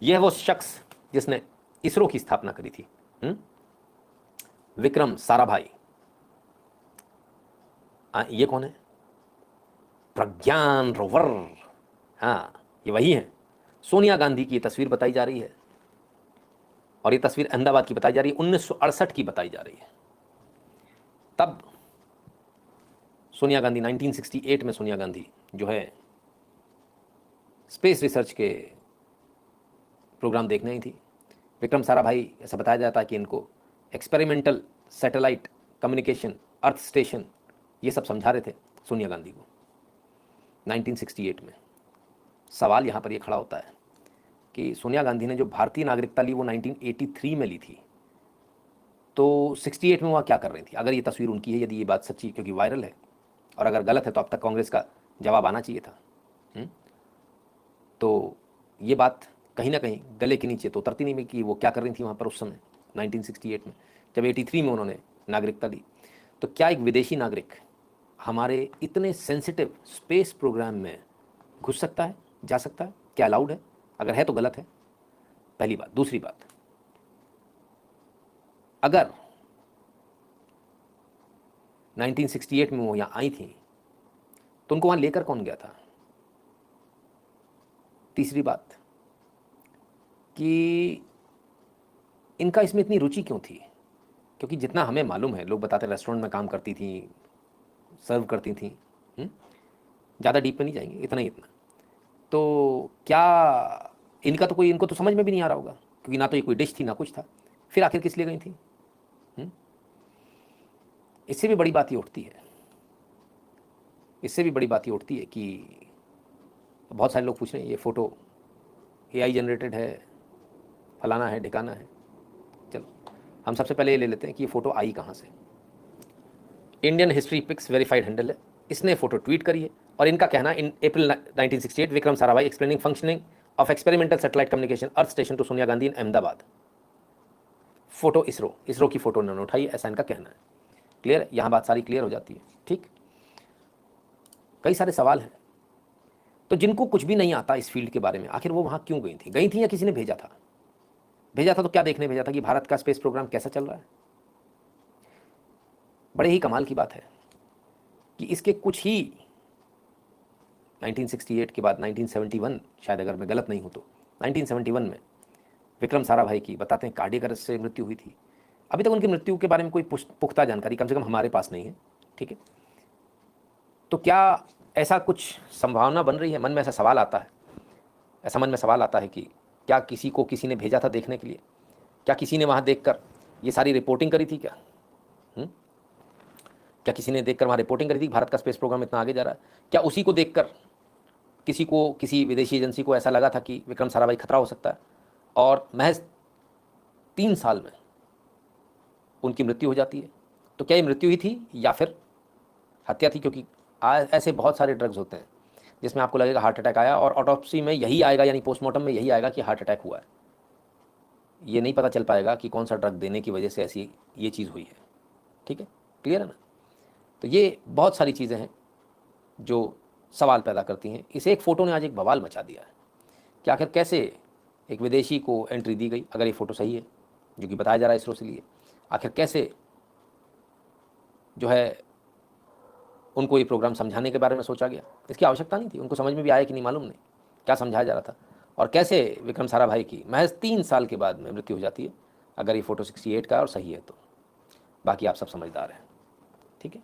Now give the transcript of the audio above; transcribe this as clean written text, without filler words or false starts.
यह वो शख्स जिसने इसरो की स्थापना करी थी, विक्रम साराभाई। ये कौन है? प्रज्ञान रोवर। हाँ, ये वही है। सोनिया गांधी की ये तस्वीर बताई जा रही है, और ये तस्वीर अहमदाबाद की बताई जा रही है, 1968 की बताई जा रही है। तब सोनिया गांधी 1968 में सोनिया गांधी जो है स्पेस रिसर्च के प्रोग्राम देखने आई थी। विक्रम साराभाई, ऐसा बताया जाता है कि इनको experimental satellite communication, earth station, ये सब समझा रहे थे सोनिया गांधी को 1968 में। सवाल यहाँ पर ये खड़ा होता है कि सोनिया गांधी ने जो भारतीय नागरिकता ली वो 1983 में ली थी, तो 68 में वह क्या कर रही थी? अगर ये तस्वीर उनकी है, यदि ये बात सच्ची, क्योंकि वायरल है, और अगर गलत है तो अब तक कांग्रेस का जवाब आना चाहिए था। तो ये बात कहीं ना कहीं गले के नीचे तो उतरती नहीं कि वो क्या कर रही थी वहाँ पर उस समय 1968 में, जब 83 में उन्होंने नागरिकता ली। तो क्या एक विदेशी नागरिक हमारे इतने सेंसिटिव स्पेस प्रोग्राम में घुस सकता है, जा सकता है? क्या अलाउड है? अगर है तो गलत है, पहली बात। दूसरी बात, अगर 1968 में वो यहाँ आई थी तो उनको वहाँ लेकर कौन गया था? तीसरी बात कि इनका इसमें इतनी रुचि क्यों थी? क्योंकि जितना हमें मालूम है, लोग बताते रेस्टोरेंट में काम करती थी, सर्व करती थी, ज़्यादा डीप में नहीं जाएंगे, इतना ही इतना। तो क्या इनका तो कोई, इनको तो समझ में भी नहीं आ रहा होगा, क्योंकि ना तो ये कोई डिश थी ना कुछ था, फिर आखिर किस लिए गई थी? इससे भी बड़ी बात ये उठती है, इससे भी बड़ी बात ये उठती है कि बहुत सारे लोग पूछ रहे हैं ये फ़ोटो AI जनरेटेड है, फलाना है, ढिकाना है। चलो हम सबसे पहले ये ले लेते हैं कि ये फ़ोटो आई कहाँ से। Indian history pics verified handle है, इसने फ़ोटो ट्वीट करी है, और इनका कहना in April 1968 Vikram Sarabhai explaining functioning of experimental satellite communication earth station to Sonia Gandhi in Ahmedabad. Photo ISRO की फ़ोटो उन्होंने उठाई, ऐसा इनका कहना है। क्लियर? यहाँ बात सारी क्लियर हो जाती है। ठीक, कई सारे सवाल हैं। तो जिनको कुछ भी नहीं आता इस फील्ड के बारे में, आखिर वो वहाँ क्यों गई थी या किसी ने भेजा था? भेजा था तो क्या देखने भेजा था? कि भारत का स्पेस प्रोग्राम कैसा चल रहा है। बड़े ही कमाल की बात है कि इसके कुछ ही 1968 के बाद 1971, शायद अगर मैं गलत नहीं हूँ तो 1971 में विक्रम साराभाई की बताते हैं कार्डियक अरेस्ट से मृत्यु हुई थी। अभी तक उनकी मृत्यु के बारे में कोई पुख्ता जानकारी कम से कम हमारे पास नहीं है। ठीक है, तो क्या ऐसा कुछ संभावना बन रही है? मन में ऐसा सवाल आता है, ऐसा मन में सवाल आता है कि क्या किसी को किसी ने भेजा था देखने के लिए? क्या किसी ने वहाँ देखकर ये सारी रिपोर्टिंग करी थी क्या? क्या किसी ने देखकर वहाँ रिपोर्टिंग करी थी भारत का स्पेस प्रोग्राम इतना आगे जा रहा है? क्या उसी को देखकर किसी को, किसी विदेशी एजेंसी को ऐसा लगा था कि विक्रम साराभाई खतरा हो सकता है, और महज 3 साल में उनकी मृत्यु हो जाती है? तो क्या ये मृत्यु ही थी या फिर हत्या थी? क्योंकि ऐसे बहुत सारे ड्रग्स होते हैं जिसमें आपको लगेगा हार्ट अटैक आया, और ऑटोप्सी में यही आएगा, यानी पोस्टमार्टम में यही आएगा कि हार्ट अटैक हुआ है। ये नहीं पता चल पाएगा कि कौन सा ड्रग देने की वजह से ऐसी ये चीज़ हुई है। ठीक है, क्लियर है ना? तो ये बहुत सारी चीज़ें हैं जो सवाल पैदा करती हैं। इस एक फ़ोटो ने आज एक बवाल मचा दिया है कि आखिर कैसे एक विदेशी को एंट्री दी गई, अगर ये फ़ोटो सही है जो कि बताया जा रहा है इसरो से लिए, आखिर कैसे जो है उनको ये प्रोग्राम समझाने के बारे में सोचा गया? इसकी आवश्यकता नहीं थी, उनको समझ में भी आया कि नहीं मालूम नहीं क्या समझाया जा रहा था। और कैसे विक्रम साराभाई की महज 3 साल के बाद में मृत्यु हो जाती है, अगर ये फ़ोटो 68 का और सही है तो। बाकी आप सब समझदार हैं। ठीक है।